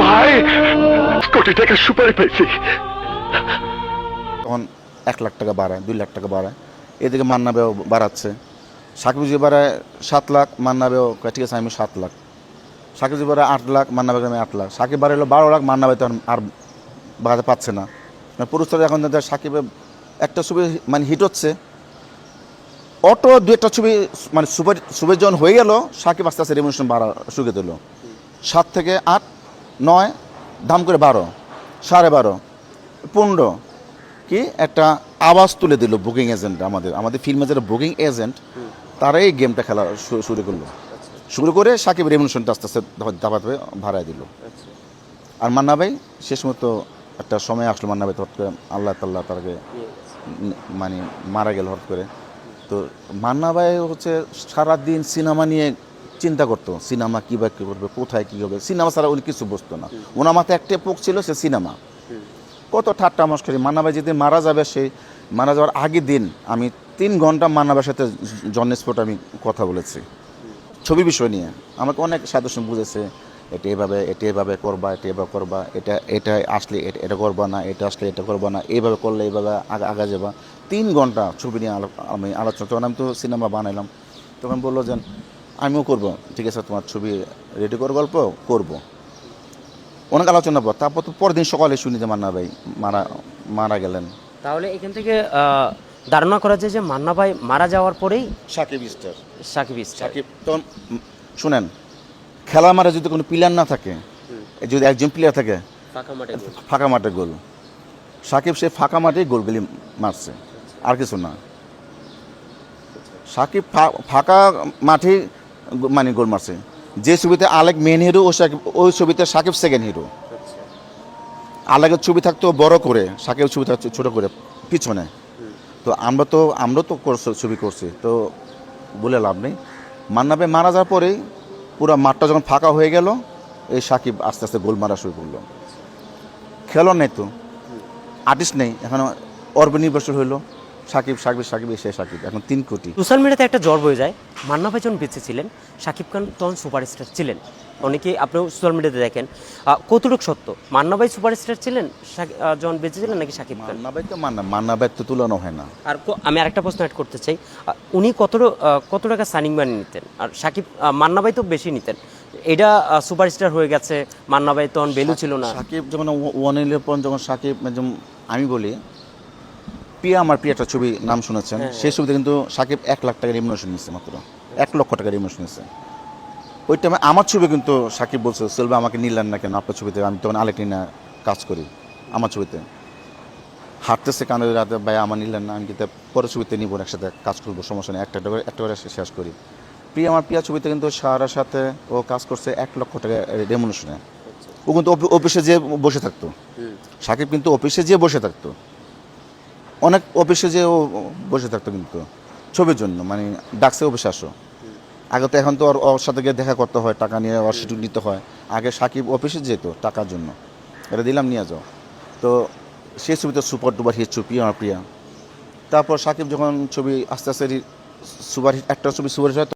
ভাই, কোটি টাকা সুপারি পাইছি। তখন 1 লাখ টাকা বাড়ায়, 2 লাখ টাকা বাড়ায়, এদিকে মান্নাবেও বাড়াচ্ছে। সাকিব যদি বাড়ায় 7 লাখ, মান্নাবেও ঠিক আছে আমি 7 লাখ। সাকিব যদি বাড়ায় 8 লাখ, মান্নাবে আমি 8 লাখ। সাকিব বাড়াইলো 12 লাখ, মান্নাবে তো আর বাড়াতে পারছে না। পুরস্কার এখন সাকিবের একটা ছবি মানে হিট হচ্ছে, অটো 2-একটা ছবি মানে সুপার যখন হয়ে গেল, সাকিব আস্তে আস্তে রেমুনেশন বাড়া শুরু দিল। 7 থেকে 8, 9, দাম করে 12, 12.5, 15 কি একটা আওয়াজ তুলে দিল বুকিং এজেন্ট। আমাদের ফিল্মে যারা বুকিং এজেন্ট, তারাই এই গেমটা খেলা শুরু করলো। শুরু করে সাকিব রেমুনেশনটা আস্তে আস্তে দাবাতে ভাড়ায় দিল। আর মান্না ভাই শেষ মতো একটা সময় আসলো, মান্না ভাই হট করে আল্লাহ তাল্লাহ তাকে মানে মারা গেল হট করে। তো মান্না ভাই হচ্ছে সারাদিন সিনেমা নিয়ে চিন্তা করতো, সিনেমা কীভাবে কী করবে, কোথায় কী হবে। সিনেমা ছাড়া উনি কিছু বুঝতো না। ওনার মাথায় একটাই পোক ছিল, সে সিনেমা। কত ঠাট্টা মস্করি। মান্না ভাই যেদিন মারা যাবে, সেই মারা যাওয়ার আগের দিন আমি 3 ঘন্টা মান্না ভাইয়ের সাথে জন স্পটে আমি কথা বলেছি ছবি বিষয় নিয়ে। আমাকে অনেক সাজেশন বুঝেছে, এটা এভাবে করবা, এটা এভাবে করবা, এটা আসলে এটা করবা না, এটা আসলে এটা করবা না, এইভাবে করলে এইভাবে আগা যাবা। 3 ঘন্টা ছবি নিয়ে আমি আলোচনা। তখন আমি তো সিনেমা বানাইলাম, তখন বললো যে আমিও করবো। ঠিক আছে, তোমার ছবি রেডি করে গল্প করবো। অনেক আলোচনা পর, তারপর তো পরের দিন সকালে শুনি যে মান্না ভাই মারা গেলেন। তাহলে এখান থেকে ধারণা করা যায় যে মান্না ভাই মারা যাওয়ার পরেই সাকিব সাকিব তখন শুনেন, খেলার মাঠে যদি কোনো প্লেয়ার না থাকে, যদি একজন প্লেয়ার থাকে, ফাঁকা মাঠে গোল। সাকিব সে ফাঁকা মাঠেই গোলগুলি মারছে, আর কিছু না। সাকিব ফাঁকা মাঠে মানে গোল মারছে। যে ছবিতে আলেক মেন হিরো, ওই ছবিতে সাকিব সেকেন্ড হিরো। আলেকের ছবি থাকতো বড় করে, সাকিবের ছবি থাকতো ছোটো করে পিছনে। তো আমরা তো ছবি করছি, তো বলে লাভ নেই। মান্না ভাই মারা যাওয়ার পরেই পুরো মাঠটা যখন ফাঁকা হয়ে গেল, এই সাকিব আস্তে আস্তে গোল মারা শুরু করলো। খেলোয়াড় নেই তো, আর্টিস্ট নেই, এখন অর্বে নির্ভরশীল হইলো সাকিব এখন 3 কোটি। সোশ্যাল মিডিয়াতে একটা জ্বর বয়ে যায়, মান্না ভাই যখন বেঁচে ছিলেন, শাকিব খান তখন সুপারস্টার ছিলেন। অনেকে আপনিও সোশ্যাল মিডিয়াতে দেখেন, কতটুকু সত্য মান্না ভাই সুপারস্টার ছিলেন যখন বেঁচে ছিলেন, নাকি শাকিব খান? মান্না ভাই তো তুলনা হয় না। আর আমি আরেকটা প্রশ্ন অ্যাড করতে চাই, উনি কত টাকা সাইনিং মানি নিতেন, আর মান্না ভাই তো বেশি নিতেন। এটা সুপারস্টার হয়ে গেছে, মান্না ভাই তখন ভ্যালু ছিল না। সাকিব যখন 111 যখন সাকিব, আমি বলি আমার প্রিয় একটা ছবি নাম শুনেছেন, সেই ছবিতে কিন্তু সাকিব 1 লাখ টাকা রেমুনেশন নিচ্ছে, মাত্র 1 লক্ষ টাকা রেমুনেশন নিচ্ছে। ওই টাইমে আমার ছবি কিন্তু সাকিব বলছে, সেলবা আমাকে নিলেন না কেন আপনার ছবিতে? আমি তখন আলেক নিয়ে কাজ করি আমার ছবিতে, হাঁটতেছে কানে রাতে, ভাই আমার নিলেন না, আমি কিন্তু পরের ছবিতে নিব, একসাথে কাজ করবো, সমস্যা নেই, একটা করে শেষ করি। আমার প্রিয়া ছবিতে কিন্তু সারার সাথে ও কাজ করছে 1 লক্ষ টাকা রেমুনেশনে। ও কিন্তু অফিসে যেয়ে বসে থাকতো, সাকিব কিন্তু অফিসে যেয়ে বসে থাকতো, অনেক অফিসে যেয়ে ও বসে থাকতো কিন্তু ছবির জন্য, মানে ডাকছে অফিসে আসো। আগে তো এখন তো ওর সাথে গিয়ে দেখা করতে হয়, টাকা নিয়ে ওর শিডিউল নিতে হয়। আগে সাকিব অফিসে যেত টাকার জন্য, এটা দিলাম নিয়ে যাও। তো সেই ছবিতে সুপার ডুপার হিট ছবি আমার প্রিয়া। তারপর সাকিব যখন ছবি আস্তে আস্তে সুপার হিট, একটা ছবি সুপার হিট হয়,